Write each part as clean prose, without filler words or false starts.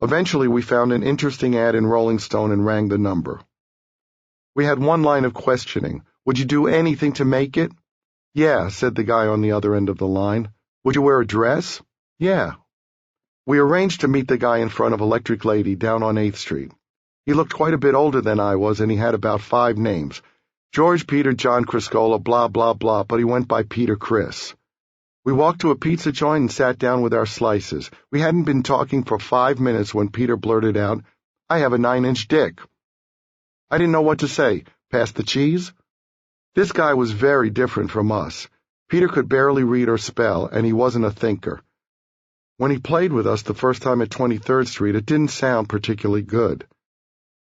Eventually, we found an interesting ad in Rolling Stone and rang the number. We had one line of questioning. Would you do anything to make it? Yeah, said the guy on the other end of the line. Would you wear a dress? Yeah. We arranged to meet the guy in front of Electric Lady down on 8th Street. He looked quite a bit older than I was, and he had about 5 names. George, Peter, John, Criscola, blah, blah, blah, but he went by Peter Criss. We walked to a pizza joint and sat down with our slices. We hadn't been talking for 5 minutes when Peter blurted out, I have a 9-inch dick. I didn't know what to say. Pass the cheese? This guy was very different from us. Peter could barely read or spell, and he wasn't a thinker. When he played with us the first time at 23rd Street, it didn't sound particularly good.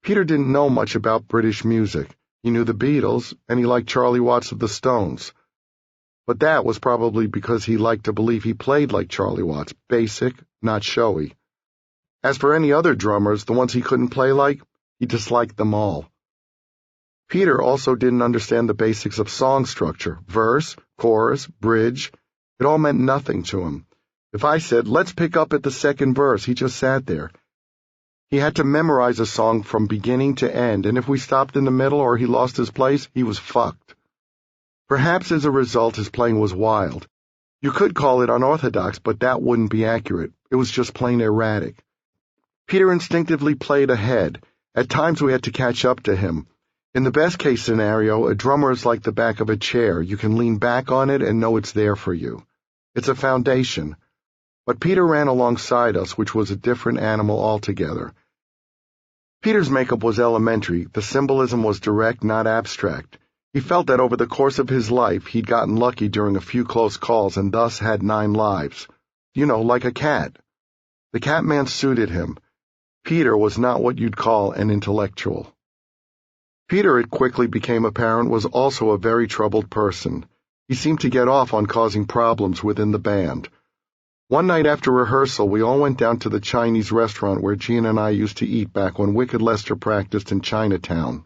Peter didn't know much about British music. He knew the Beatles, and he liked Charlie Watts of the Stones. But that was probably because he liked to believe he played like Charlie Watts, basic, not showy. As for any other drummers, the ones he couldn't play like, he disliked them all. Peter also didn't understand the basics of song structure, verse, chorus, bridge. It all meant nothing to him. If I said, let's pick up at the second verse, he just sat there. He had to memorize a song from beginning to end, and if we stopped in the middle or he lost his place, he was fucked. Perhaps as a result his playing was wild. You could call it unorthodox, but that wouldn't be accurate. It was just plain erratic. Peter instinctively played ahead. At times we had to catch up to him. In the best-case scenario, a drummer is like the back of a chair. You can lean back on it and know it's there for you. It's a foundation. But Peter ran alongside us, which was a different animal altogether. Peter's makeup was elementary. The symbolism was direct, not abstract. He felt that over the course of his life he'd gotten lucky during a few close calls and thus had 9 lives. You know, like a cat. The Catman suited him. Peter was not what you'd call an intellectual. Peter, it quickly became apparent, was also a very troubled person. He seemed to get off on causing problems within the band. One night after rehearsal, we all went down to the Chinese restaurant where Jean and I used to eat back when Wicked Lester practiced in Chinatown.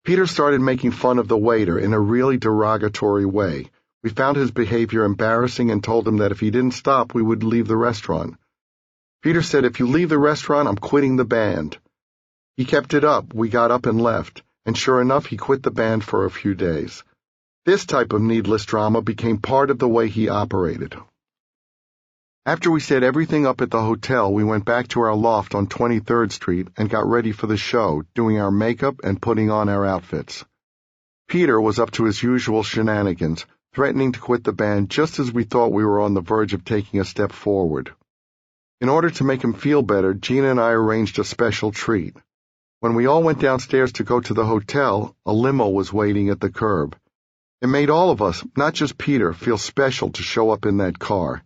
Peter started making fun of the waiter in a really derogatory way. We found his behavior embarrassing and told him that if he didn't stop, we would leave the restaurant. Peter said, if you leave the restaurant, I'm quitting the band. He kept it up. We got up and left, and sure enough, he quit the band for a few days. This type of needless drama became part of the way he operated. After we set everything up at the hotel, we went back to our loft on 23rd Street and got ready for the show, doing our makeup and putting on our outfits. Peter was up to his usual shenanigans, threatening to quit the band just as we thought we were on the verge of taking a step forward. In order to make him feel better, Gina and I arranged a special treat. When we all went downstairs to go to the hotel, a limo was waiting at the curb. It made all of us, not just Peter, feel special to show up in that car.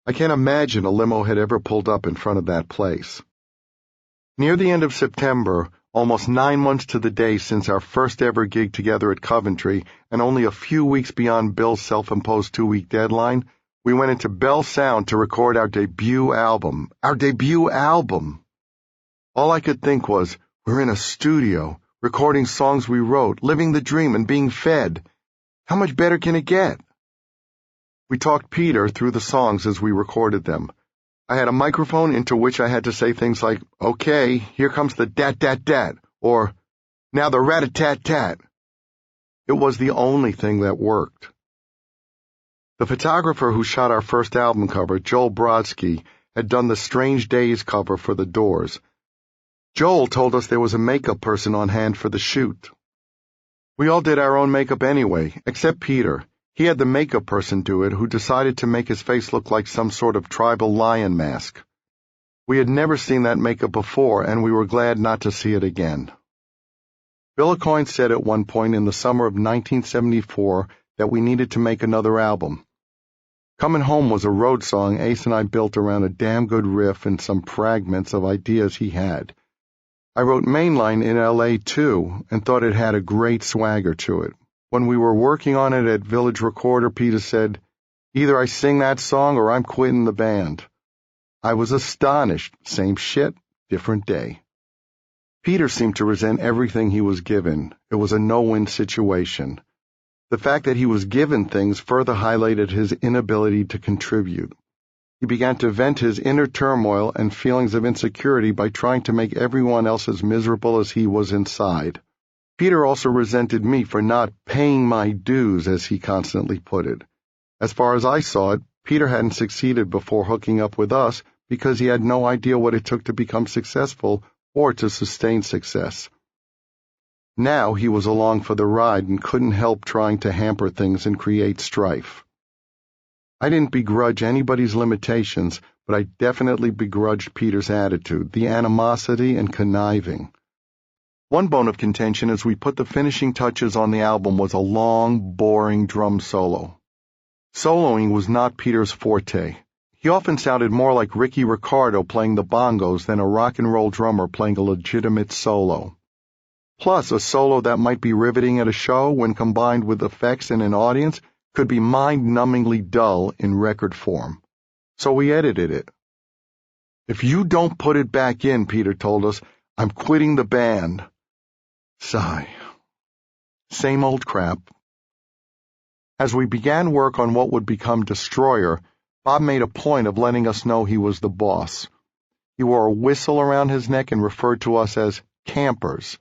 I can't imagine a limo had ever pulled up in front of that place. Near the end of September, almost 9 months to the day since our first ever gig together at Coventry, and only a few weeks beyond Bill's self-imposed 2-week deadline, we went into Bell Sound to record our debut album. Our debut album! All I could think was, we're in a studio, recording songs we wrote, living the dream and being fed. How much better can it get? We talked Peter through the songs as we recorded them. I had a microphone into which I had to say things like, okay, here comes the dat-dat-dat, or now the rat-a-tat-tat. It was the only thing that worked. The photographer who shot our first album cover, Joel Brodsky, had done the Strange Days cover for The Doors. Joel told us there was a makeup person on hand for the shoot. We all did our own makeup anyway, except Peter. He had the makeup person do it, who decided to make his face look like some sort of tribal lion mask. We had never seen that makeup before, and we were glad not to see it again. Bill Aucoin said at one point in the summer of 1974 that we needed to make another album. Comin' Home was a road song Ace and I built around a damn good riff and some fragments of ideas he had. I wrote Mainline in L.A. too, and thought it had a great swagger to it. When we were working on it at Village Recorder, Peter said, either I sing that song or I'm quitting the band. I was astonished. Same shit, different day. Peter seemed to resent everything he was given. It was a no-win situation. The fact that he was given things further highlighted his inability to contribute. He began to vent his inner turmoil and feelings of insecurity by trying to make everyone else as miserable as he was inside. Peter also resented me for not paying my dues, as he constantly put it. As far as I saw it, Peter hadn't succeeded before hooking up with us because he had no idea what it took to become successful or to sustain success. Now he was along for the ride and couldn't help trying to hamper things and create strife. I didn't begrudge anybody's limitations, but I definitely begrudged Peter's attitude, the animosity and conniving. One bone of contention as we put the finishing touches on the album was a long, boring drum solo. Soloing was not Peter's forte. He often sounded more like Ricky Ricardo playing the bongos than a rock and roll drummer playing a legitimate solo. Plus, a solo that might be riveting at a show when combined with effects and an audience could be mind-numbingly dull in record form. So we edited it. "If you don't put it back in," Peter told us, "I'm quitting the band." Sigh. Same old crap. As we began work on what would become Destroyer, Bob made a point of letting us know he was the boss. He wore a whistle around his neck and referred to us as campers.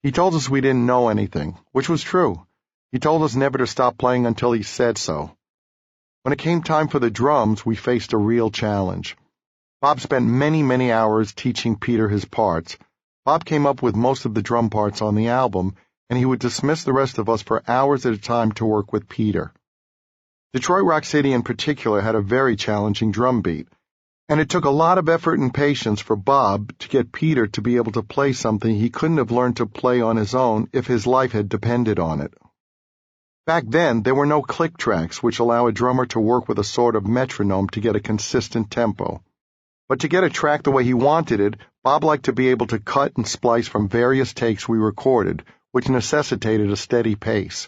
He told us we didn't know anything, which was true. He told us never to stop playing until he said so. When it came time for the drums, we faced a real challenge. Bob spent many hours teaching Peter his parts. Bob came up with most of the drum parts on the album, and he would dismiss the rest of us for hours at a time to work with Peter. Detroit Rock City in particular had a very challenging drum beat, and it took a lot of effort and patience for Bob to get Peter to be able to play something he couldn't have learned to play on his own if his life had depended on it. Back then, there were no click tracks, which allow a drummer to work with a sort of metronome to get a consistent tempo. But to get a track the way he wanted it, Bob liked to be able to cut and splice from various takes we recorded, which necessitated a steady pace.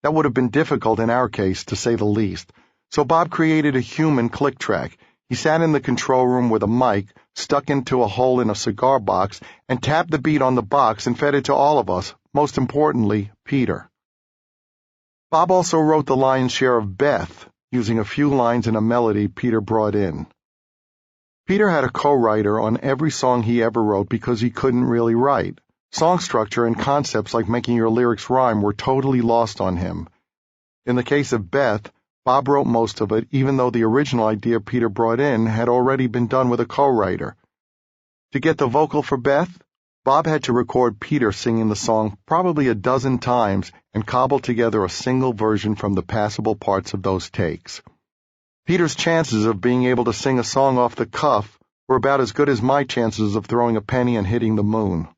That would have been difficult in our case, to say the least, so Bob created a human click track. He sat in the control room with a mic stuck into a hole in a cigar box and tapped the beat on the box and fed it to all of us, most importantly, Peter. Bob also wrote the lion's share of Beth, using a few lines and a melody Peter brought in. Peter had a co-writer on every song he ever wrote because he couldn't really write. Song structure and concepts like making your lyrics rhyme were totally lost on him. In the case of Beth, Bob wrote most of it, even though the original idea Peter brought in had already been done with a co-writer. To get the vocal for Beth, Bob had to record Peter singing the song probably a dozen times and cobble together a single version from the passable parts of those takes. Peter's chances of being able to sing a song off the cuff were about as good as my chances of throwing a penny and hitting the moon.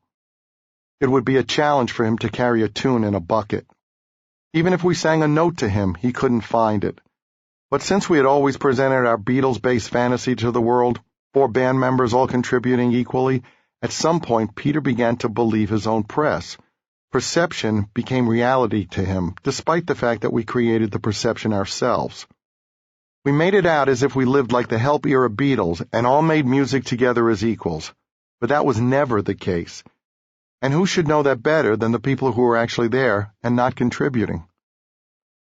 It would be a challenge for him to carry a tune in a bucket. Even if we sang a note to him, he couldn't find it. But since we had always presented our Beatles-based fantasy to the world, 4 band members all contributing equally, at some point Peter began to believe his own press. Perception became reality to him, despite the fact that we created the perception ourselves. We made it out as if we lived like the Help-era Beatles and all made music together as equals. But that was never the case. And who should know that better than the people who were actually there and not contributing?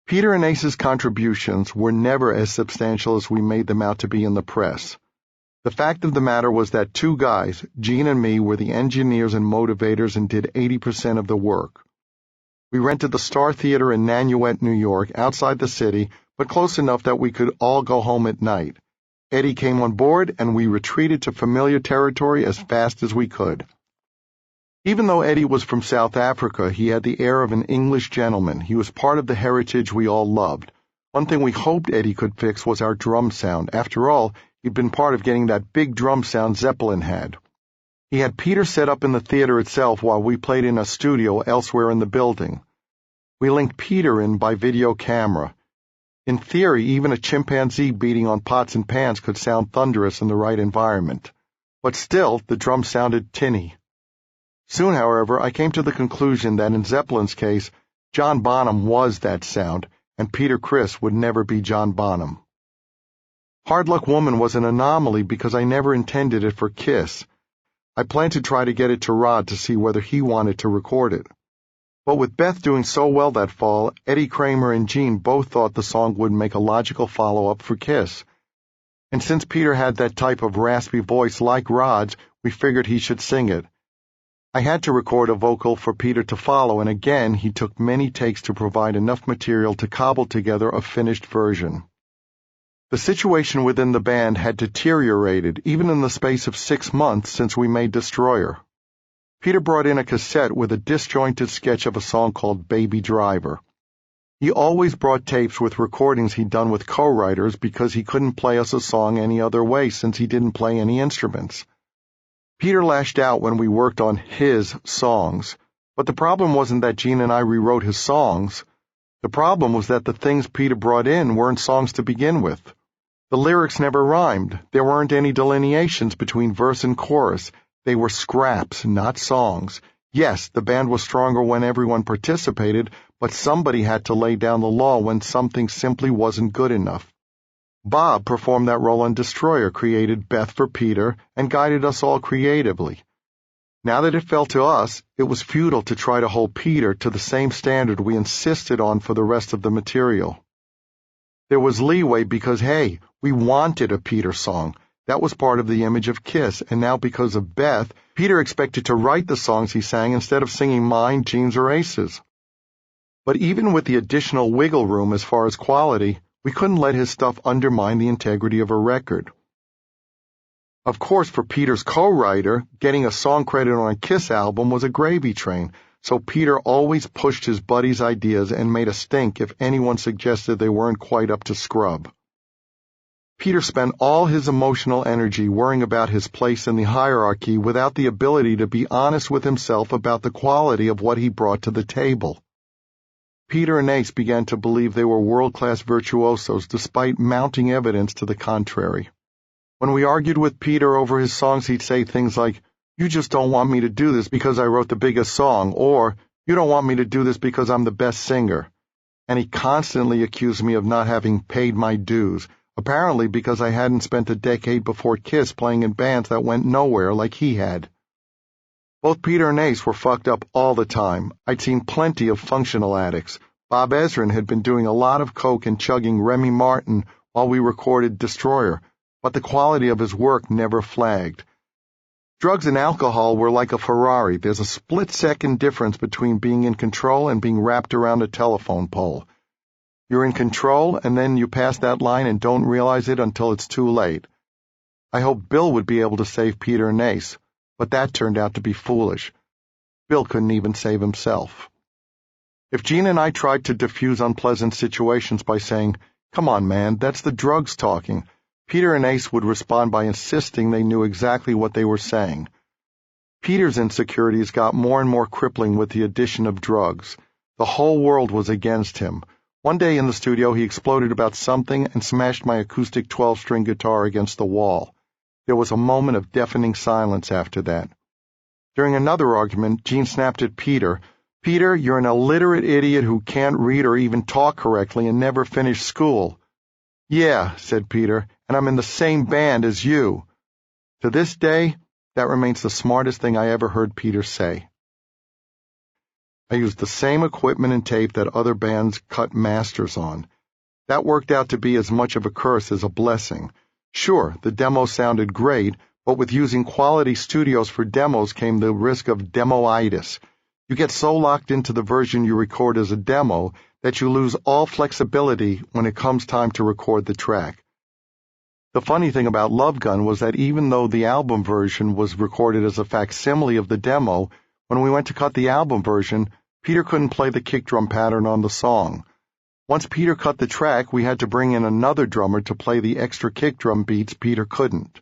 Peter and Ace's contributions were never as substantial as we made them out to be in the press. The fact of the matter was that 2 guys, Gene and me, were the engineers and motivators and did 80% of the work. We rented the Star Theater in Nanuet, New York, outside the city, but close enough that we could all go home at night. Eddie came on board, and we retreated to familiar territory as fast as we could. Even though Eddie was from South Africa, he had the air of an English gentleman. He was part of the heritage we all loved. One thing we hoped Eddie could fix was our drum sound. After all, he'd been part of getting that big drum sound Zeppelin had. He had Peter set up in the theater itself while we played in a studio elsewhere in the building. We linked Peter in by video camera. In theory, even a chimpanzee beating on pots and pans could sound thunderous in the right environment. But still, the drum sounded tinny. Soon, however, I came to the conclusion that in Zeppelin's case, John Bonham was that sound, and Peter Criss would never be John Bonham. Hard Luck Woman was an anomaly because I never intended it for Kiss. I planned to try to get it to Rod to see whether he wanted to record it. But with Beth doing so well that fall, Eddie Kramer and Gene both thought the song would make a logical follow-up for Kiss. and since Peter had that type of raspy voice like Rod's, we figured he should sing it. I had to record a vocal for Peter to follow, and again he took many takes to provide enough material to cobble together a finished version. The situation within the band had deteriorated, even in the space of 6 months since we made Destroyer. Peter brought in a cassette with a disjointed sketch of a song called Baby Driver. He always brought tapes with recordings he'd done with co-writers because he couldn't play us a song any other way since he didn't play any instruments. Peter lashed out when we worked on his songs, but the problem wasn't that Gene and I rewrote his songs. The problem was that the things Peter brought in weren't songs to begin with. The lyrics never rhymed. There weren't any delineations between verse and chorus. They were scraps, not songs. Yes, the band was stronger when everyone participated, but somebody had to lay down the law when something simply wasn't good enough. Bob performed that role on Destroyer, created Beth for Peter, and guided us all creatively. Now that it fell to us, it was futile to try to hold Peter to the same standard we insisted on for the rest of the material. There was leeway because, hey, we wanted a Peter song. That was part of the image of Kiss, and now because of Beth, Peter expected to write the songs he sang instead of singing mine, Gene's, or Ace's. But even with the additional wiggle room as far as quality, we couldn't let his stuff undermine the integrity of a record. Of course, for Peter's co-writer, getting a song credit on a Kiss album was a gravy train, so Peter always pushed his buddies' ideas and made a stink if anyone suggested they weren't quite up to scrub. Peter spent all his emotional energy worrying about his place in the hierarchy without the ability to be honest with himself about the quality of what he brought to the table. Peter and Ace began to believe they were world-class virtuosos despite mounting evidence to the contrary. When we argued with Peter over his songs, he'd say things like, "You just don't want me to do this because I wrote the biggest song," or, "You don't want me to do this because I'm the best singer." And he constantly accused me of not having paid my dues, apparently because I hadn't spent a decade before Kiss playing in bands that went nowhere like he had. Both Peter and Ace were fucked up all the time. I'd seen plenty of functional addicts. Bob Ezrin had been doing a lot of coke and chugging Remy Martin while we recorded Destroyer, but the quality of his work never flagged. Drugs and alcohol were like a Ferrari. There's a split-second difference between being in control and being wrapped around a telephone pole. You're in control, and then you pass that line and don't realize it until it's too late. I hoped Bill would be able to save Peter and Ace, but that turned out to be foolish. Bill couldn't even save himself. If Gene and I tried to diffuse unpleasant situations by saying, "Come on, man, that's the drugs talking," Peter and Ace would respond by insisting they knew exactly what they were saying. Peter's insecurities got more and more crippling with the addition of drugs. The whole world was against him. One day in the studio, he exploded about something and smashed my acoustic 12-string guitar against the wall. There was a moment of deafening silence after that. During another argument, Gene snapped at Peter, "Peter, you're an illiterate idiot who can't read or even talk correctly and never finished school." "Yeah," said Peter, "and I'm in the same band as you." To this day, that remains the smartest thing I ever heard Peter say. I used the same equipment and tape that other bands cut masters on. That worked out to be as much of a curse as a blessing. Sure, the demo sounded great, but with using quality studios for demos came the risk of demoitis. You get so locked into the version you record as a demo that you lose all flexibility when it comes time to record the track. The funny thing about Love Gun was that even though the album version was recorded as a facsimile of the demo, when we went to cut the album version, Peter couldn't play the kick drum pattern on the song. Once Peter cut the track, we had to bring in another drummer to play the extra kick drum beats Peter couldn't.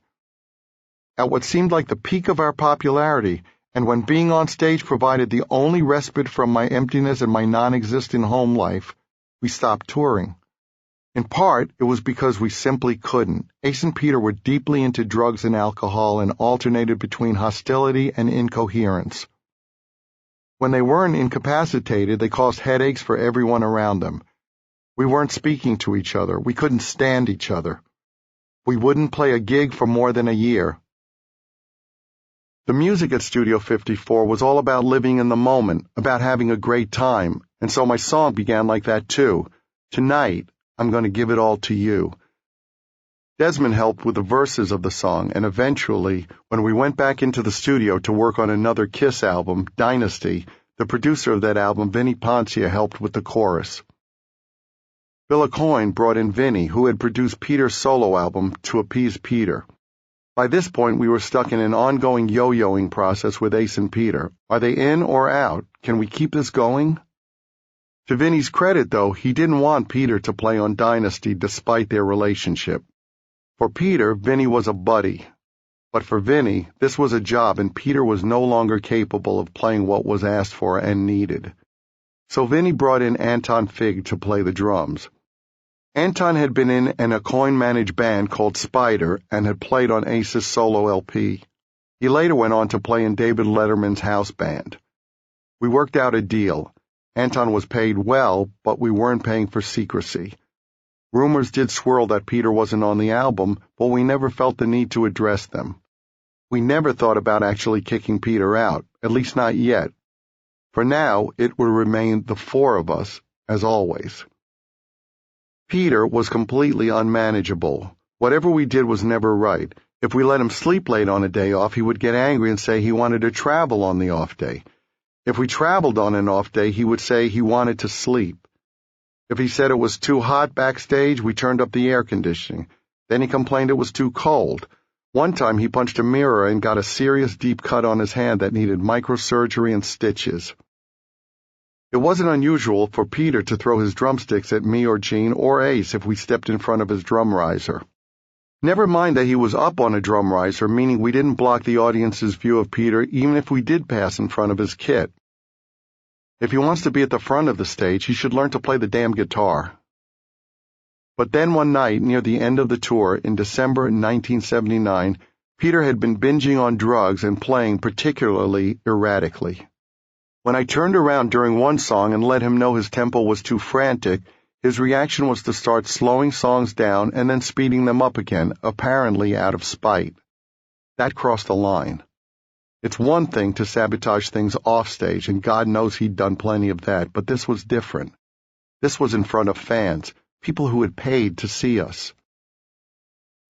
At what seemed like the peak of our popularity, and when being on stage provided the only respite from my emptiness and my non-existent home life, we stopped touring. In part, it was because we simply couldn't. Ace and Peter were deeply into drugs and alcohol and alternated between hostility and incoherence. When they weren't incapacitated, they caused headaches for everyone around them. We weren't speaking to each other. We couldn't stand each other. We wouldn't play a gig for more than a year. The music at Studio 54 was all about living in the moment, about having a great time, and so my song began like that too. "Tonight, I'm going to give it all to you." Desmond helped with the verses of the song, and eventually, when we went back into the studio to work on another Kiss album, Dynasty, the producer of that album, Vinnie Poncia, helped with the chorus. Bill Aucoin brought in Vinnie, who had produced Peter's solo album, to appease Peter. By this point, we were stuck in an ongoing yo-yoing process with Ace and Peter. Are they in or out? Can we keep this going? To Vinnie's credit, though, he didn't want Peter to play on Dynasty despite their relationship. For Peter, Vinnie was a buddy. But for Vinnie, this was a job, and Peter was no longer capable of playing what was asked for and needed. So Vinnie brought in Anton Fig to play the drums. Anton had been in an Aucoin-managed band called Spider and had played on Ace's solo LP. He later went on to play in David Letterman's house band. We worked out a deal. Anton was paid well, but we weren't paying for secrecy. Rumors did swirl that Peter wasn't on the album, but we never felt the need to address them. We never thought about actually kicking Peter out, at least not yet. For now, it would remain the four of us, as always. Peter was completely unmanageable. Whatever we did was never right. If we let him sleep late on a day off, he would get angry and say he wanted to travel on the off day. If we traveled on an off day, he would say he wanted to sleep. If he said it was too hot backstage, we turned up the air conditioning. Then he complained it was too cold. One time he punched a mirror and got a serious deep cut on his hand that needed microsurgery and stitches. It wasn't unusual for Peter to throw his drumsticks at me or Gene or Ace if we stepped in front of his drum riser. Never mind that he was up on a drum riser, meaning we didn't block the audience's view of Peter even if we did pass in front of his kit. If he wants to be at the front of the stage, he should learn to play the damn guitar. But then one night, near the end of the tour, in December 1979, Peter had been binging on drugs and playing particularly erratically. When I turned around during one song and let him know his tempo was too frantic, his reaction was to start slowing songs down and then speeding them up again, apparently out of spite. That crossed the line. It's one thing to sabotage things offstage, and God knows he'd done plenty of that, but this was different. This was in front of fans, people who had paid to see us.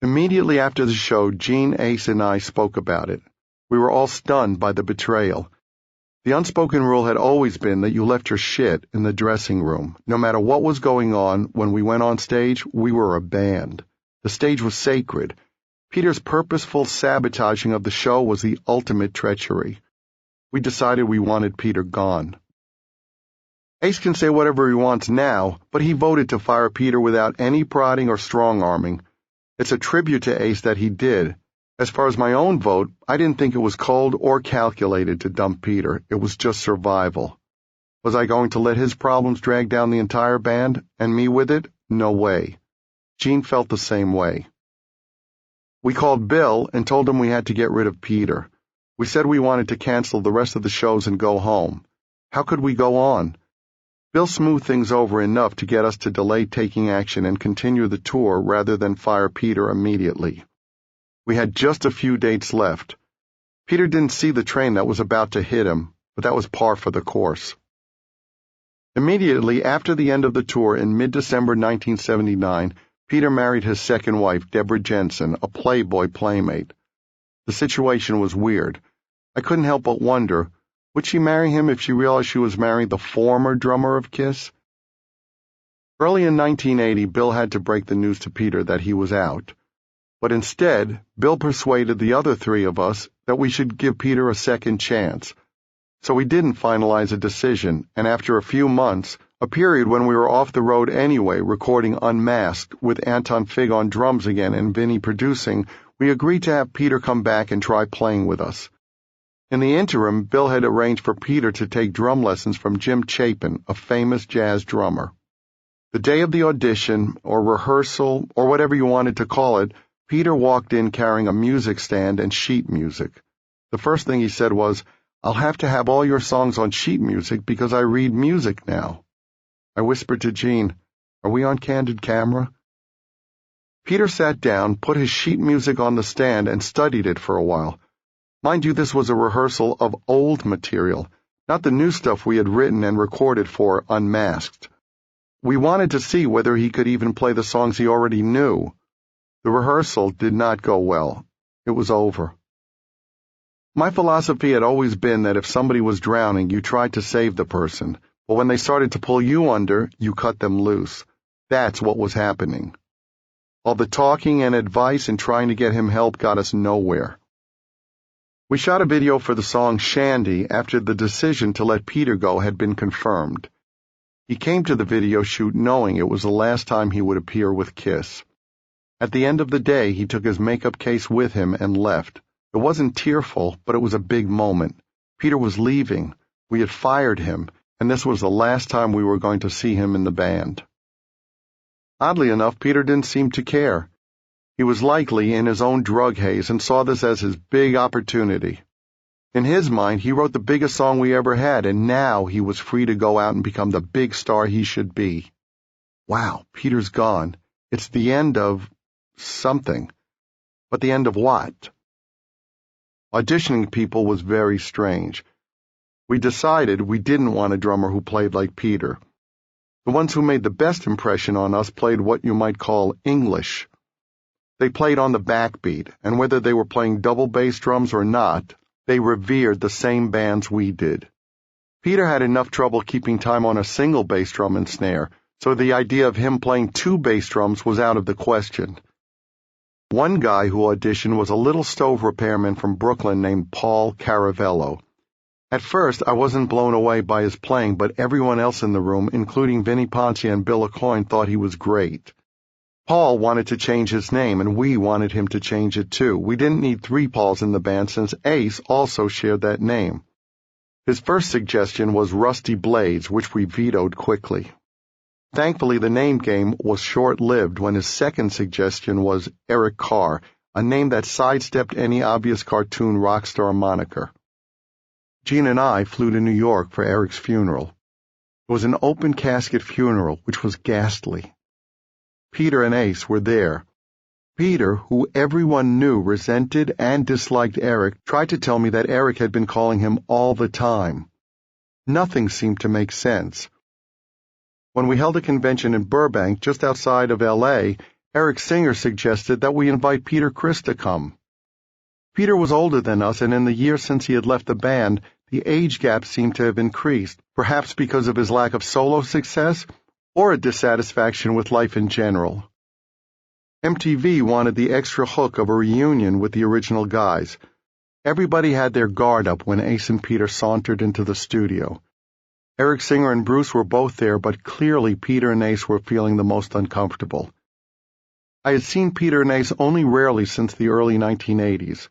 Immediately after the show, Gene, Ace, and I spoke about it. We were all stunned by the betrayal. The unspoken rule had always been that you left your shit in the dressing room. No matter what was going on, when we went on stage, we were a band. The stage was sacred. Peter's purposeful sabotaging of the show was the ultimate treachery. We decided we wanted Peter gone. Ace can say whatever he wants now, but he voted to fire Peter without any prodding or strong-arming. It's a tribute to Ace that he did. As far as my own vote, I didn't think it was cold or calculated to dump Peter. It was just survival. Was I going to let his problems drag down the entire band, and me with it? No way. Gene felt the same way. We called Bill and told him we had to get rid of Peter. We said we wanted to cancel the rest of the shows and go home. How could we go on? Bill smoothed things over enough to get us to delay taking action and continue the tour rather than fire Peter immediately. We had just a few dates left. Peter didn't see the train that was about to hit him, but that was par for the course. Immediately after the end of the tour in mid-December 1979, Peter married his second wife, Deborah Jensen, a Playboy playmate. The situation was weird. I couldn't help but wonder, would she marry him if she realized she was marrying the former drummer of Kiss? Early in 1980, Bill had to break the news to Peter that he was out. But instead, Bill persuaded the other three of us that we should give Peter a second chance. So we didn't finalize a decision, and after a few months, a period when we were off the road anyway, recording Unmasked with Anton Fig on drums again and Vinnie producing, we agreed to have Peter come back and try playing with us. In the interim, Bill had arranged for Peter to take drum lessons from Jim Chapin, a famous jazz drummer. The day of the audition, or rehearsal, or whatever you wanted to call it, Peter walked in carrying a music stand and sheet music. The first thing he said was, "I'll have to have all your songs on sheet music because I read music now." I whispered to Gene, "Are we on candid camera?" Peter sat down, put his sheet music on the stand, and studied it for a while. Mind you, this was a rehearsal of old material, not the new stuff we had written and recorded for Unmasked. We wanted to see whether he could even play the songs he already knew. The rehearsal did not go well. It was over. My philosophy had always been that if somebody was drowning, you tried to save the person, but when they started to pull you under, you cut them loose. That's what was happening. All the talking and advice and trying to get him help got us nowhere. We shot a video for the song Shandy after the decision to let Peter go had been confirmed. He came to the video shoot knowing it was the last time he would appear with Kiss. At the end of the day, he took his makeup case with him and left. It wasn't tearful, but it was a big moment. Peter was leaving. We had fired him, and this was the last time we were going to see him in the band. Oddly enough, Peter didn't seem to care. He was likely in his own drug haze and saw this as his big opportunity. In his mind, he wrote the biggest song we ever had, and now he was free to go out and become the big star he should be. Wow, Peter's gone. It's the end of something. But the end of what? Auditioning people was very strange. We decided we didn't want a drummer who played like Peter. The ones who made the best impression on us played what you might call English. They played on the backbeat, and whether they were playing double bass drums or not, they revered the same bands we did. Peter had enough trouble keeping time on a single bass drum and snare, so the idea of him playing two bass drums was out of the question. One guy who auditioned was a little stove repairman from Brooklyn named Paul Caravello. At first, I wasn't blown away by his playing, but everyone else in the room, including Vinnie Ponce and Bill Aucoin, thought he was great. Paul wanted to change his name, and we wanted him to change it too. We didn't need three Pauls in the band since Ace also shared that name. His first suggestion was Rusty Blades, which we vetoed quickly. Thankfully, the name game was short-lived when his second suggestion was Eric Carr, a name that sidestepped any obvious cartoon rock star moniker. Gene and I flew to New York for Eric's funeral. It was an open-casket funeral, which was ghastly. Peter and Ace were there. Peter, who everyone knew resented and disliked Eric, tried to tell me that Eric had been calling him all the time. Nothing seemed to make sense. When we held a convention in Burbank, just outside of L.A., Eric Singer suggested that we invite Peter Criss to come. Peter was older than us, and in the years since he had left the band, the age gap seemed to have increased, perhaps because of his lack of solo success or a dissatisfaction with life in general. MTV wanted the extra hook of a reunion with the original guys. Everybody had their guard up when Ace and Peter sauntered into the studio. Eric Singer and Bruce were both there, but clearly Peter and Ace were feeling the most uncomfortable. I had seen Peter and Ace only rarely since the early 1980s.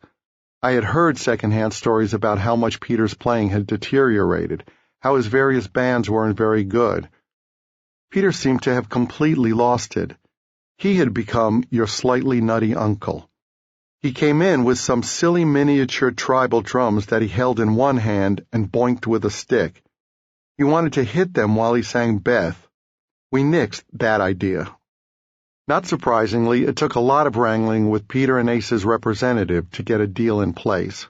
I had heard secondhand stories about how much Peter's playing had deteriorated, how his various bands weren't very good. Peter seemed to have completely lost it. He had become your slightly nutty uncle. He came in with some silly miniature tribal drums that he held in one hand and boinked with a stick. He wanted to hit them while he sang Beth. We nixed that idea. Not surprisingly, it took a lot of wrangling with Peter and Ace's representative to get a deal in place.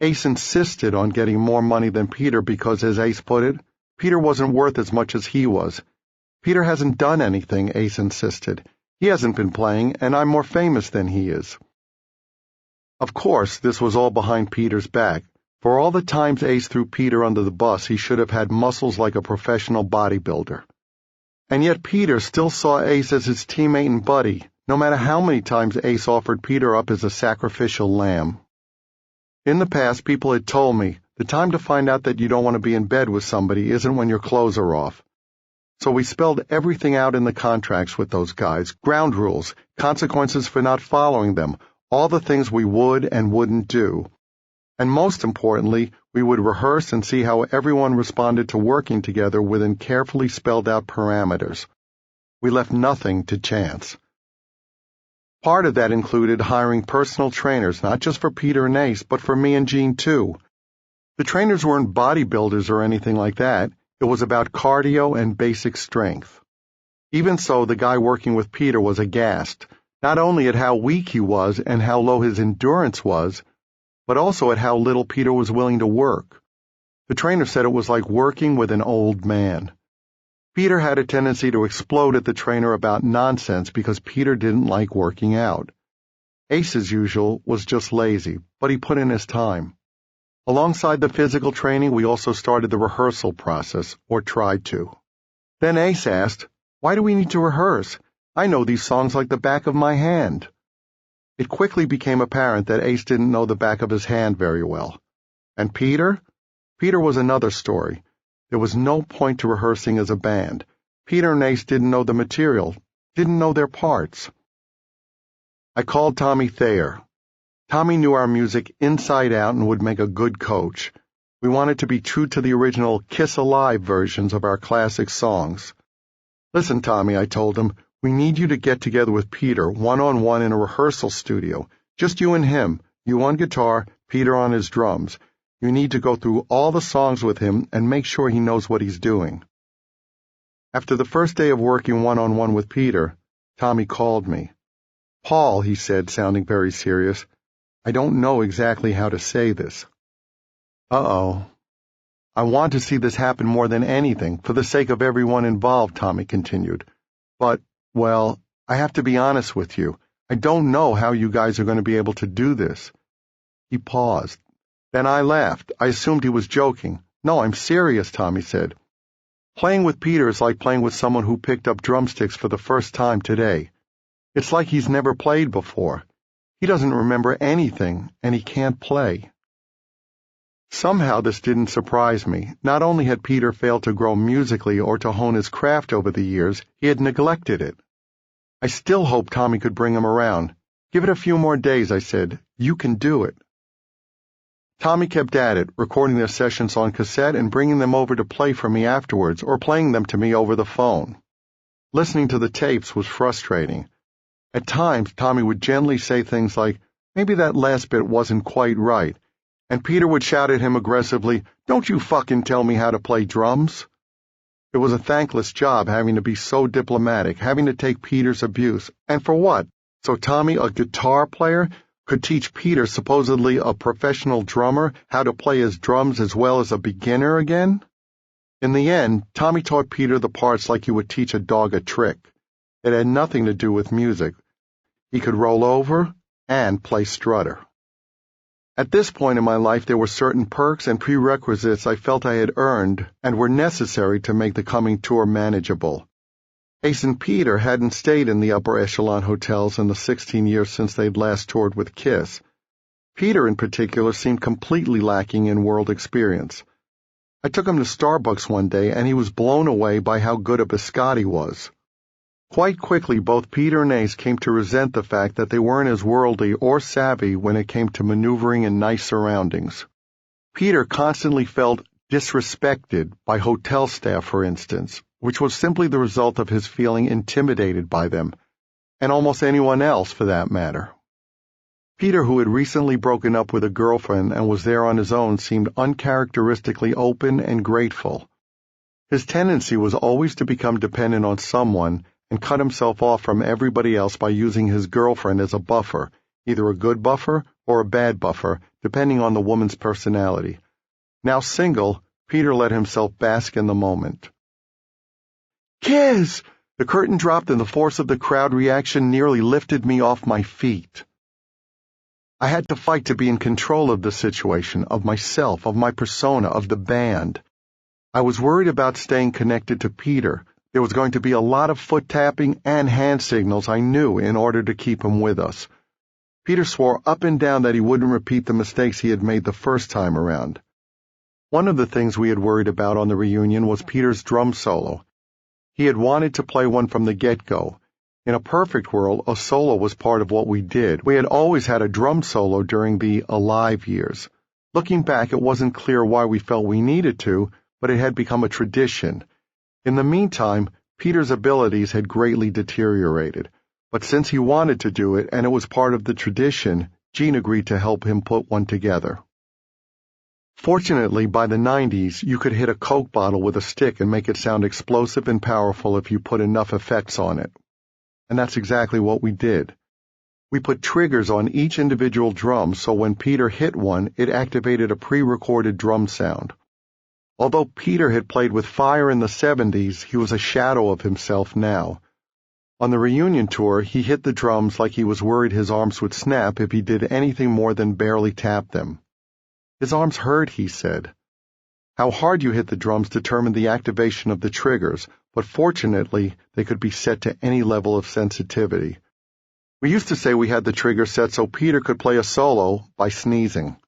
Ace insisted on getting more money than Peter because, as Ace put it, Peter wasn't worth as much as he was. Peter hasn't done anything, Ace insisted. He hasn't been playing, and I'm more famous than he is. Of course, this was all behind Peter's back. For all the times Ace threw Peter under the bus, he should have had muscles like a professional bodybuilder. And yet Peter still saw Ace as his teammate and buddy, no matter how many times Ace offered Peter up as a sacrificial lamb. In the past, people had told me, the time to find out that you don't want to be in bed with somebody isn't when your clothes are off. So we spelled everything out in the contracts with those guys, ground rules, consequences for not following them, all the things we would and wouldn't do. And most importantly, we would rehearse and see how everyone responded to working together within carefully spelled out parameters. We left nothing to chance. Part of that included hiring personal trainers, not just for Peter and Ace, but for me and Gene too. The trainers weren't bodybuilders or anything like that. It was about cardio and basic strength. Even so, the guy working with Peter was aghast, not only at how weak he was and how low his endurance was, but also at how little Peter was willing to work. The trainer said it was like working with an old man. Peter had a tendency to explode at the trainer about nonsense because Peter didn't like working out. Ace, as usual, was just lazy, but he put in his time. Alongside the physical training, we also started the rehearsal process, or tried to. Then Ace asked, "Why do we need to rehearse? I know these songs like the back of my hand." It quickly became apparent that Ace didn't know the back of his hand very well. And Peter? Peter was another story. There was no point to rehearsing as a band. Peter and Ace didn't know the material, didn't know their parts. I called Tommy Thayer. Tommy knew our music inside out and would make a good coach. We wanted to be true to the original Kiss Alive versions of our classic songs. "Listen, Tommy," I told him, "we need you to get together with Peter, one-on-one in a rehearsal studio. Just you and him, you on guitar, Peter on his drums. You need to go through all the songs with him and make sure he knows what he's doing." After the first day of working one-on-one with Peter, Tommy called me. "Paul," he said, sounding very serious, "I don't know exactly how to say this." "Uh-oh. I want to see this happen more than anything, for the sake of everyone involved," Tommy continued. "But, well, I have to be honest with you. I don't know how you guys are going to be able to do this." He paused. Then I laughed. I assumed he was joking. "No, I'm serious," Tommy said. "Playing with Peter is like playing with someone who picked up drumsticks for the first time today. It's like he's never played before. He doesn't remember anything, and he can't play." Somehow this didn't surprise me. Not only had Peter failed to grow musically or to hone his craft over the years, he had neglected it. I still hoped Tommy could bring him around. "Give it a few more days," I said. "You can do it." Tommy kept at it, recording their sessions on cassette and bringing them over to play for me afterwards, or playing them to me over the phone. Listening to the tapes was frustrating. At times, Tommy would gently say things like, "Maybe that last bit wasn't quite right," and Peter would shout at him aggressively, "Don't you fucking tell me how to play drums." It was a thankless job having to be so diplomatic, having to take Peter's abuse. And for what? So Tommy, a guitar player, could teach Peter, supposedly a professional drummer, how to play his drums as well as a beginner again? In the end, Tommy taught Peter the parts like you would teach a dog a trick. It had nothing to do with music. He could roll over and play strutter. At this point in my life, there were certain perks and prerequisites I felt I had earned and were necessary to make the coming tour manageable. Ace and Peter hadn't stayed in the upper echelon hotels in the 16 years since they'd last toured with Kiss. Peter, in particular, seemed completely lacking in world experience. I took him to Starbucks one day, and he was blown away by how good a biscotti was. Quite quickly, both Peter and Ace came to resent the fact that they weren't as worldly or savvy when it came to maneuvering in nice surroundings. Peter constantly felt disrespected by hotel staff, for instance, which was simply the result of his feeling intimidated by them, and almost anyone else for that matter. Peter, who had recently broken up with a girlfriend and was there on his own, seemed uncharacteristically open and grateful. His tendency was always to become dependent on someone and cut himself off from everybody else by using his girlfriend as a buffer, either a good buffer or a bad buffer, depending on the woman's personality. Now single, Peter let himself bask in the moment. "Kiss!" The curtain dropped and the force of the crowd reaction nearly lifted me off my feet. I had to fight to be in control of the situation, of myself, of my persona, of the band. I was worried about staying connected to Peter. There was going to be a lot of foot tapping and hand signals, I knew, in order to keep him with us. Peter swore up and down that he wouldn't repeat the mistakes he had made the first time around. One of the things we had worried about on the reunion was Peter's drum solo. He had wanted to play one from the get-go. In a perfect world, a solo was part of what we did. We had always had a drum solo during the Alive years. Looking back, it wasn't clear why we felt we needed to, but it had become a tradition. In the meantime, Peter's abilities had greatly deteriorated, but since he wanted to do it and it was part of the tradition, Gene agreed to help him put one together. Fortunately, by the 90s, you could hit a Coke bottle with a stick and make it sound explosive and powerful if you put enough effects on it. And that's exactly what we did. We put triggers on each individual drum so when Peter hit one, it activated a pre-recorded drum sound. Although Peter had played with fire in the 70s, he was a shadow of himself now. On the reunion tour, he hit the drums like he was worried his arms would snap if he did anything more than barely tap them. His arms hurt, he said. How hard you hit the drums determined the activation of the triggers, but fortunately, they could be set to any level of sensitivity. We used to say we had the trigger set so Peter could play a solo by sneezing.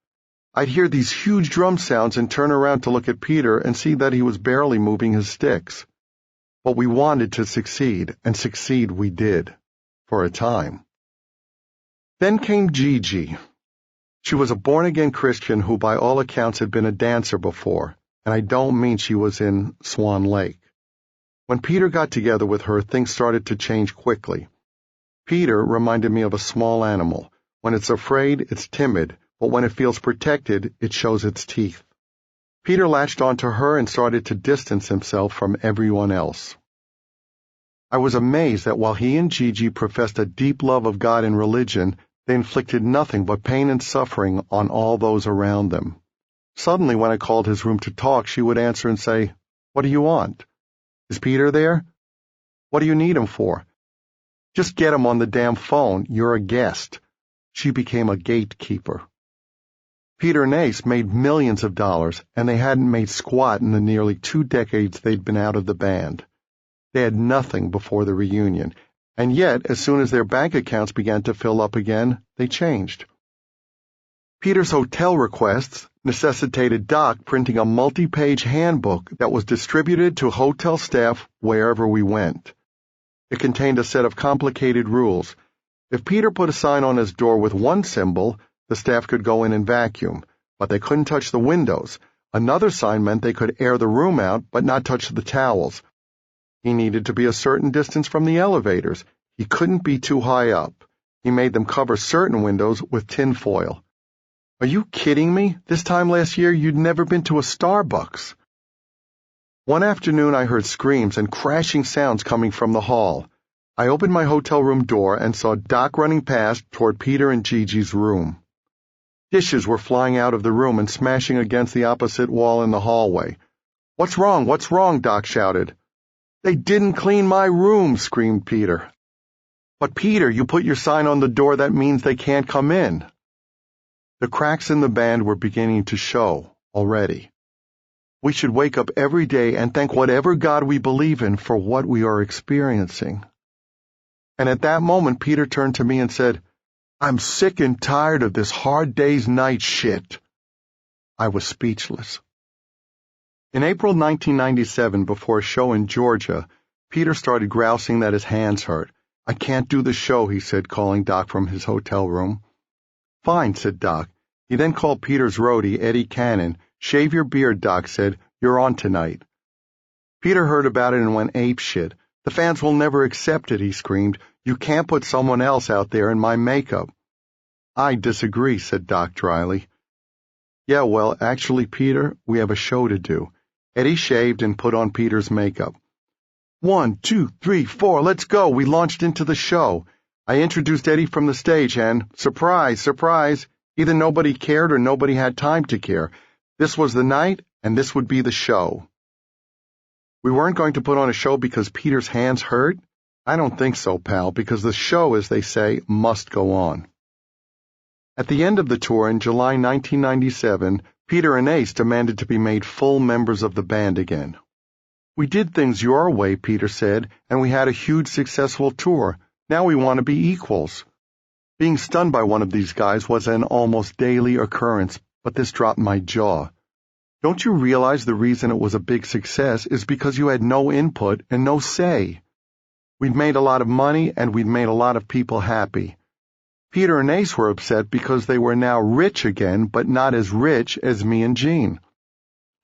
I'd hear these huge drum sounds and turn around to look at Peter and see that he was barely moving his sticks. But we wanted to succeed, and succeed we did, for a time. Then came Gigi. She was a born-again Christian who by all accounts had been a dancer before, and I don't mean she was in Swan Lake. When Peter got together with her, things started to change quickly. Peter reminded me of a small animal. When it's afraid, it's timid, but when it feels protected, it shows its teeth. Peter latched onto her and started to distance himself from everyone else. I was amazed that while he and Gigi professed a deep love of God and religion, they inflicted nothing but pain and suffering on all those around them. Suddenly, when I called his room to talk, she would answer and say, "What do you want? Is Peter there? What do you need him for? Just get him on the damn phone. You're a guest." She became a gatekeeper. Peter and Ace made millions of dollars, and they hadn't made squat in the nearly 2 decades they'd been out of the band. They had nothing before the reunion, and yet, as soon as their bank accounts began to fill up again, they changed. Peter's hotel requests necessitated Doc printing a multi-page handbook that was distributed to hotel staff wherever we went. It contained a set of complicated rules. If Peter put a sign on his door with one symbol, the staff could go in and vacuum, but they couldn't touch the windows. Another sign meant they could air the room out, but not touch the towels. He needed to be a certain distance from the elevators. He couldn't be too high up. He made them cover certain windows with tin foil. Are you kidding me? This time last year, you'd never been to a Starbucks. One afternoon, I heard screams and crashing sounds coming from the hall. I opened my hotel room door and saw Doc running past toward Peter and Gigi's room. Dishes were flying out of the room and smashing against the opposite wall in the hallway. "What's wrong? What's wrong?" Doc shouted. "They didn't clean my room," screamed Peter. "But Peter, you put your sign on the door that means they can't come in." The cracks in the band were beginning to show already. We should wake up every day and thank whatever God we believe in for what we are experiencing. And at that moment, Peter turned to me and said, "I'm sick and tired of this hard day's night shit." I was speechless. In April 1997, before a show in Georgia, Peter started grousing that his hands hurt. "I can't do the show," he said, calling Doc from his hotel room. "Fine," said Doc. He then called Peter's roadie, Eddie Cannon. "Shave your beard," Doc said. "You're on tonight." Peter heard about it and went apeshit. "The fans will never accept it," he screamed. "You can't put someone else out there in my makeup." "I disagree," said Doc dryly. "Yeah, well, actually, Peter, we have a show to do." Eddie shaved and put on Peter's makeup. 1, 2, 3, 4, let's go. We launched into the show. I introduced Eddie from the stage and, surprise, surprise, either nobody cared or nobody had time to care. This was the night, and this would be the show. We weren't going to put on a show because Peter's hands hurt? I don't think so, pal, because the show, as they say, must go on. At the end of the tour in July 1997, Peter and Ace demanded to be made full members of the band again. "We did things your way," Peter said, "and we had a huge successful tour. Now we want to be equals." Being stunned by one of these guys was an almost daily occurrence, but this dropped my jaw. Don't you realize the reason it was a big success is because you had no input and no say? We'd made a lot of money and we'd made a lot of people happy. Peter and Ace were upset because they were now rich again, but not as rich as me and Gene.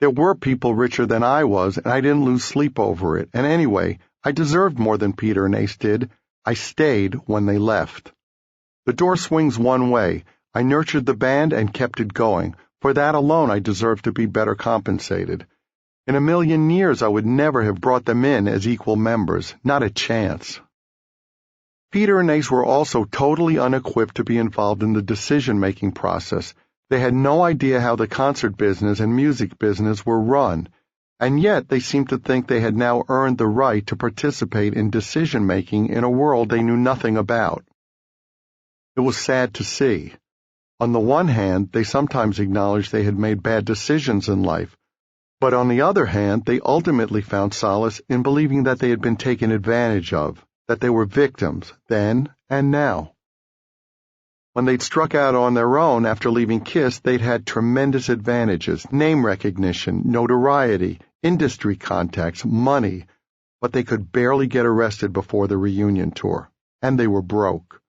There were people richer than I was, and I didn't lose sleep over it. And anyway, I deserved more than Peter and Ace did. I stayed when they left. The door swings one way. I nurtured the band and kept it going. For that alone, I deserved to be better compensated. In a million years, I would never have brought them in as equal members. Not a chance. Peter and Ace were also totally unequipped to be involved in the decision-making process. They had no idea how the concert business and music business were run. and yet they seemed to think they had now earned the right to participate in decision-making in a world they knew nothing about. It was sad to see. On the one hand, they sometimes acknowledged they had made bad decisions in life, but on the other hand, they ultimately found solace in believing that they had been taken advantage of, that they were victims, then and now. When they'd struck out on their own after leaving Kiss, they'd had tremendous advantages, name recognition, notoriety, industry contacts, money, but they could barely get arrested before the reunion tour, and they were broke.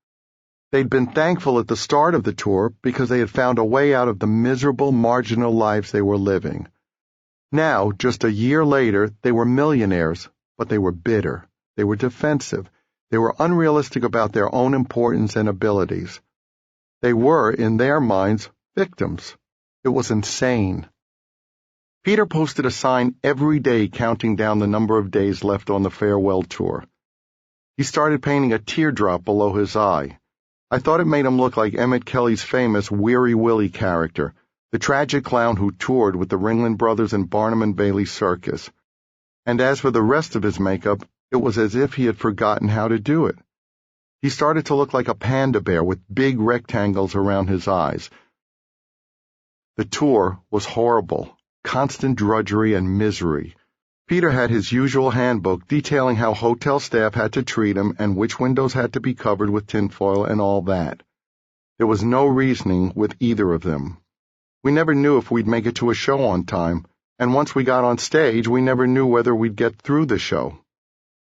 They'd been thankful at the start of the tour because they had found a way out of the miserable, marginal lives they were living. Now, just a year later, they were millionaires, but they were bitter. They were defensive. They were unrealistic about their own importance and abilities. They were, in their minds, victims. It was insane. Peter posted a sign every day counting down the number of days left on the farewell tour. He started painting a teardrop below his eye. I thought it made him look like Emmett Kelly's famous Weary Willie character, the tragic clown who toured with the Ringling Brothers and Barnum and Bailey Circus. And as for the rest of his makeup, it was as if he had forgotten how to do it. He started to look like a panda bear with big rectangles around his eyes. The tour was horrible, constant drudgery and misery. Peter had his usual handbook detailing how hotel staff had to treat him and which windows had to be covered with tinfoil and all that. There was no reasoning with either of them. We never knew if we'd make it to a show on time, and once we got on stage, we never knew whether we'd get through the show.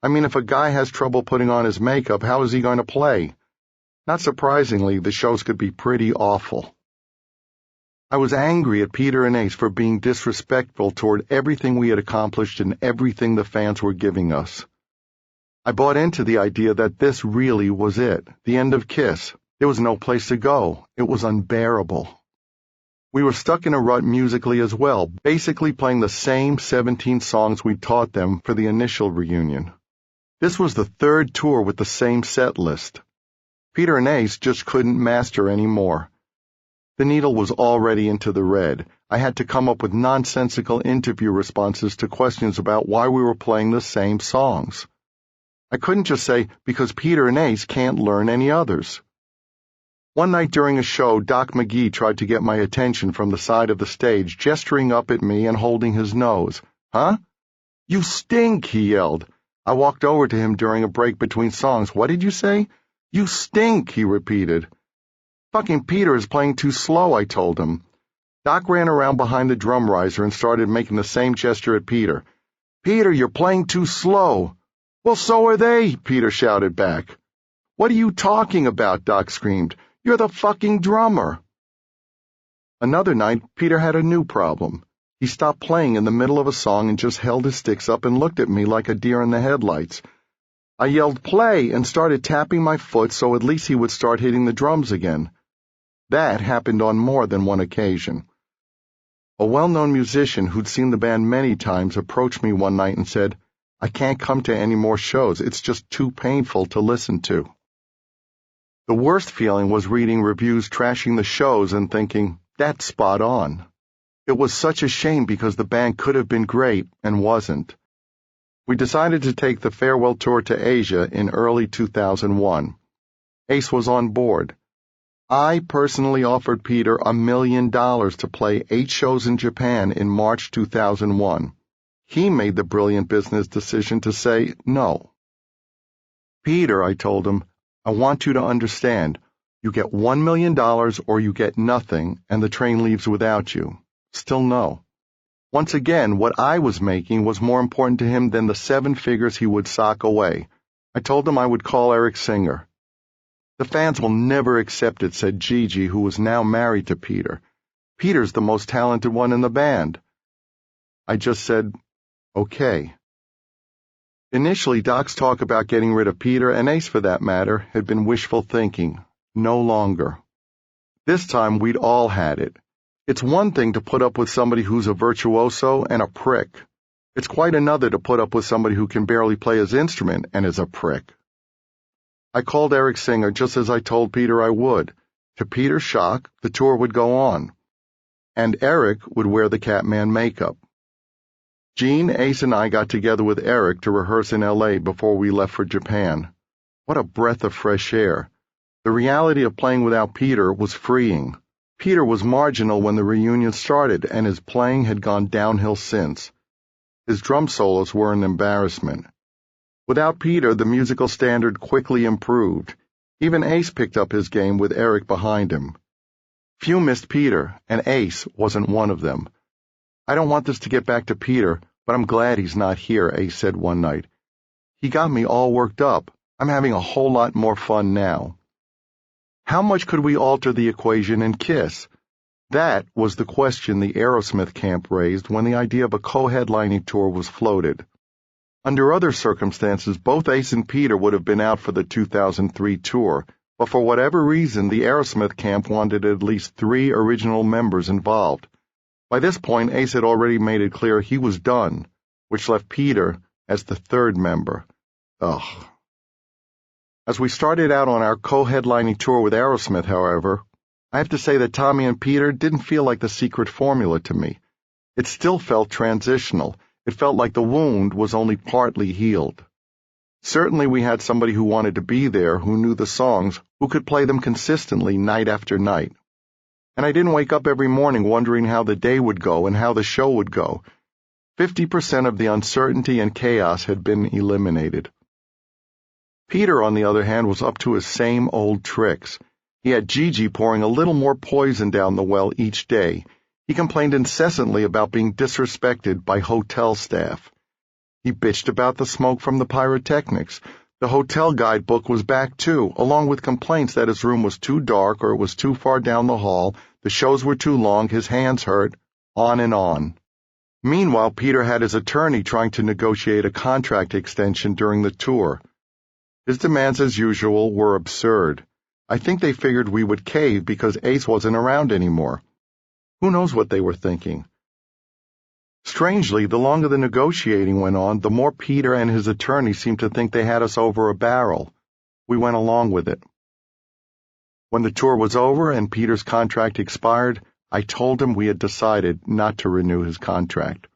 I mean, if a guy has trouble putting on his makeup, how is he going to play? Not surprisingly, the shows could be pretty awful. I was angry at Peter and Ace for being disrespectful toward everything we had accomplished and everything the fans were giving us. I bought into the idea that this really was it, the end of Kiss. There was no place to go. It was unbearable. We were stuck in a rut musically as well, basically playing the same 17 songs we taught them for the initial reunion. This was the third tour with the same set list. Peter and Ace just couldn't master any more. The needle was already into the red. I had to come up with nonsensical interview responses to questions about why we were playing the same songs. I couldn't just say, because Peter and Ace can't learn any others. One night during a show, Doc McGee tried to get my attention from the side of the stage, gesturing up at me and holding his nose. "Huh? You stink," he yelled. I walked over to him during a break between songs. "What did you say?" "You stink," he repeated. "Fucking Peter is playing too slow," I told him. Doc ran around behind the drum riser and started making the same gesture at Peter. "Peter, you're playing too slow." "Well, so are they," Peter shouted back. "What are you talking about?" Doc screamed. "You're the fucking drummer." Another night, Peter had a new problem. He stopped playing in the middle of a song and just held his sticks up and looked at me like a deer in the headlights. I yelled, "Play," and started tapping my foot so at least he would start hitting the drums again. That happened on more than one occasion. A well-known musician who'd seen the band many times approached me one night and said, "I can't come to any more shows. It's just too painful to listen to." The worst feeling was reading reviews trashing the shows and thinking, that's spot on. It was such a shame because the band could have been great and wasn't. We decided to take the farewell tour to Asia in early 2001. Ace was on board. I personally offered Peter $1 million to play 8 shows in Japan in March 2001. He made the brilliant business decision to say no. "Peter," I told him, "I want you to understand. You get $1 million or you get nothing, and the train leaves without you." Still no. Once again, what I was making was more important to him than the 7 figures he would sock away. I told him I would call Eric Singer. "The fans will never accept it," said Gigi, who was now married to Peter. "Peter's the most talented one in the band." I just said, okay. Initially, Doc's talk about getting rid of Peter, and Ace for that matter, had been wishful thinking. No longer. This time, we'd all had it. It's one thing to put up with somebody who's a virtuoso and a prick. It's quite another to put up with somebody who can barely play his instrument and is a prick. I called Eric Singer just as I told Peter I would. To Peter's shock, the tour would go on. And Eric would wear the Catman makeup. Jean, Ace, and I got together with Eric to rehearse in L.A. before we left for Japan. What a breath of fresh air. The reality of playing without Peter was freeing. Peter was marginal when the reunion started, and his playing had gone downhill since. His drum solos were an embarrassment. Without Peter, the musical standard quickly improved. Even Ace picked up his game with Eric behind him. Few missed Peter, and Ace wasn't one of them. "I don't want this to get back to Peter, but I'm glad he's not here," Ace said one night. "He got me all worked up. I'm having a whole lot more fun now." How much could we alter the equation in Kiss? That was the question the Aerosmith camp raised when the idea of a co-headlining tour was floated. Under other circumstances, both Ace and Peter would have been out for the 2003 tour, but for whatever reason, the Aerosmith camp wanted at least 3 original members involved. By this point, Ace had already made it clear he was done, which left Peter as the 3rd member. Ugh. As we started out on our co-headlining tour with Aerosmith, however, I have to say that Tommy and Peter didn't feel like the secret formula to me. It still felt transitional. It felt like the wound was only partly healed. Certainly we had somebody who wanted to be there, who knew the songs, who could play them consistently night after night. And I didn't wake up every morning wondering how the day would go and how the show would go. 50% of the uncertainty and chaos had been eliminated. Peter, on the other hand, was up to his same old tricks. He had Gigi pouring a little more poison down the well each day. He complained incessantly about being disrespected by hotel staff. He bitched about the smoke from the pyrotechnics. The hotel guidebook was back too, along with complaints that his room was too dark or it was too far down the hall, the shows were too long, his hands hurt, on and on. Meanwhile, Peter had his attorney trying to negotiate a contract extension during the tour. His demands, as usual, were absurd. I think they figured we would cave because Ace wasn't around anymore. Who knows what they were thinking? Strangely, the longer the negotiating went on, the more Peter and his attorney seemed to think they had us over a barrel. We went along with it. When the tour was over and Peter's contract expired, I told him we had decided not to renew his contract.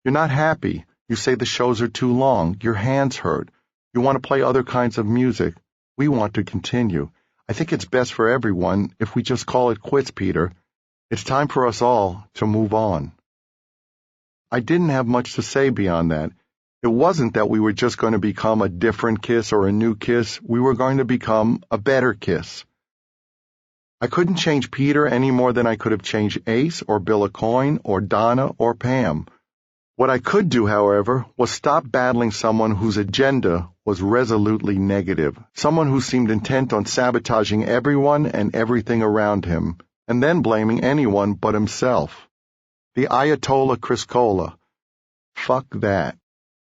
"You're not happy. You say the shows are too long. Your hands hurt. You want to play other kinds of music. We want to continue. I think it's best for everyone if we just call it quits, Peter. It's time for us all to move on." I didn't have much to say beyond that. It wasn't that we were just going to become a different Kiss or a new Kiss. We were going to become a better Kiss. I couldn't change Peter any more than I could have changed Ace or Bill Aucoin or Donna or Pam. What I could do, however, was stop battling someone whose agenda was resolutely negative, someone who seemed intent on sabotaging everyone and everything around him, and then blaming anyone but himself. The Ayatollah Criss. Fuck that.